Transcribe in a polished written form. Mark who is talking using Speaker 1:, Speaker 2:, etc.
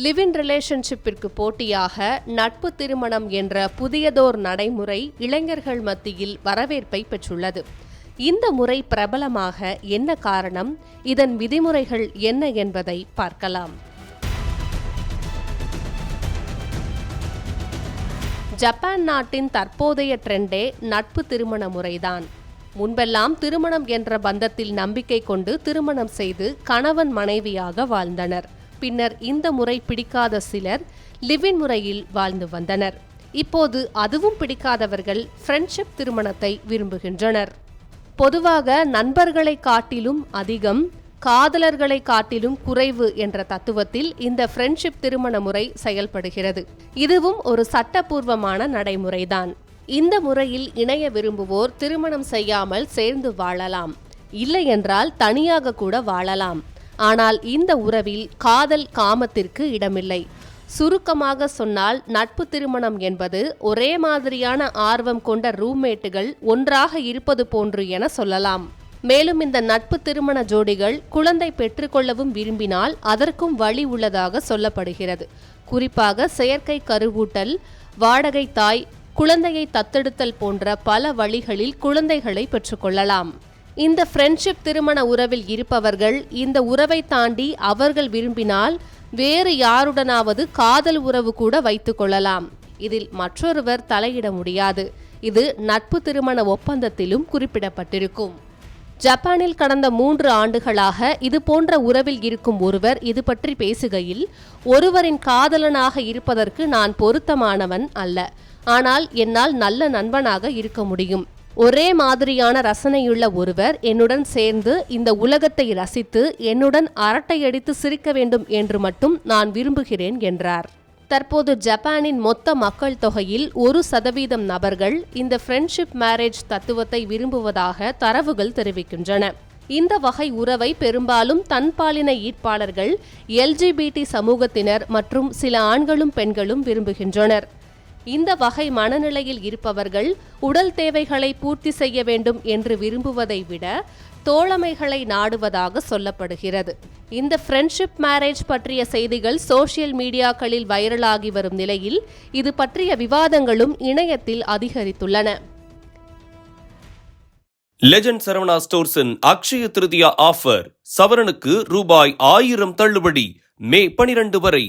Speaker 1: Live in ரிலேஷன்ஷிப்பிற்கு போட்டியாக நட்பு திருமணம் என்ற புதியதோர் நடைமுறை இளைஞர்கள் மத்தியில் வரவேற்பை பெற்றுள்ளது. இந்த முறை பிரபலமாக என்ன காரணம், இதன் விதிமுறைகள் என்ன என்பதை பார்க்கலாம். ஜப்பான் நாட்டின் தற்போதைய ட்ரெண்டே நட்பு திருமண முறைதான். முன்பெல்லாம் திருமணம் என்ற பந்தத்தில் நம்பிக்கை கொண்டு திருமணம் செய்து கணவன் மனைவியாக வாழ்ந்தனர். பின்னர் இந்த முறை பிடிக்காத சிலர் லிவ் இன் முறையில் வாழ்ந்து வந்தனர். இப்போது அதுவும் பிடிக்காதவர்கள் ஃப்ரெண்ட்ஷிப் திருமணத்தை விரும்புகின்றனர். பொதுவாக நண்பர்களை காட்டிலும் அதிகம், காதலர்களை காட்டிலும் குறைவு என்ற தத்துவத்தில் இந்த ஃப்ரெண்ட்ஷிப் திருமண முறை செயல்படுகிறது. இதுவும் ஒரு சட்டபூர்வமான நடைமுறைதான். இந்த முறையில் இணைய விரும்புவோர் திருமணம் செய்யாமல் சேர்ந்து வாழலாம், இல்லை என்றால் தனியாக கூட வாழலாம். ஆனால் இந்த உறவில் காதல், காமத்திற்கு இடமில்லை. சுருக்கமாக சொன்னால் நட்பு திருமணம் என்பது ஒரே மாதிரியான ஆர்வம் கொண்ட ரூம்மேட்டுகள் ஒன்றாக இருப்பது போன்று என சொல்லலாம். மேலும் இந்த நட்பு திருமண ஜோடிகள் குழந்தை பெற்றுக்கொள்ளவும் விரும்பினால் அதற்கும் வழி உள்ளதாக சொல்லப்படுகிறது. குறிப்பாக செயற்கை கருவூட்டல், வாடகை தாய், குழந்தையை தத்தெடுத்தல் போன்ற பல வழிகளில் குழந்தைகளை பெற்றுக்கொள்ளலாம். இந்த ஃப்ரெண்ட்ஷிப் திருமண உறவில் இருப்பவர்கள் இந்த உறவை தாண்டி அவர்கள் விரும்பினால் வேறு யாருடனாவது காதல் உறவு கூட வைத்துக் கொள்ளலாம். இதில் மற்றொருவர் தலையிட முடியாது. இது நட்பு திருமண ஒப்பந்தத்திலும் குறிப்பிடப்பட்டிருக்கும். ஜப்பானில் கடந்த 3 ஆண்டுகளாக இது போன்ற உறவில் இருக்கும் ஒருவர் இது பற்றி பேசுகையில், ஒருவரின் காதலனாக இருப்பதற்கு நான் பொருத்தமானவன் அல்ல, ஆனால் என்னால் நல்ல நண்பனாக இருக்க முடியும். ஒரே மாதிரியான ரசனையுள்ள ஒருவர் என்னுடன் சேர்ந்து இந்த உலகத்தை ரசித்து என்னுடன் அரட்டையடித்து சிரிக்க வேண்டும் என்று மட்டும் நான் விரும்புகிறேன் என்றார். தற்போது ஜப்பானின் மொத்த மக்கள் தொகையில் 1% நபர்கள் இந்த ஃப்ரெண்ட்ஷிப் மேரேஜ் தத்துவத்தை விரும்புவதாக தரவுகள் தெரிவிக்கின்றன. இந்த வகை உறவை பெரும்பாலும் தன்பாலின ஈர்ப்பாளர்கள், LGBT சமூகத்தினர் மற்றும் சில ஆண்களும் பெண்களும் விரும்புகின்றனர். இந்த வகை மனநிலையில் இருப்பவர்கள் உடல் தேவைகளை பூர்த்தி செய்ய வேண்டும் என்று விரும்புவதை விட தோழமைகளை நாடுவதாக சொல்லப்படுகிறது. இந்த ஃப்ரெண்ட்ஷிப் மேரேஜ் பற்றிய செய்திகள் சோஷியல் மீடியாக்களில் வைரலாகி வரும் நிலையில் இது பற்றிய விவாதங்களும் இணையத்தில் அதிகரித்துள்ளன.
Speaker 2: லெஜண்ட் சரவணா ஸ்டோர்ஸின் அக்ஷய திருதியா ஆஃபர், சவரனுக்கு ரூபாய் 1000 தள்ளுபடி மே 12 வரை.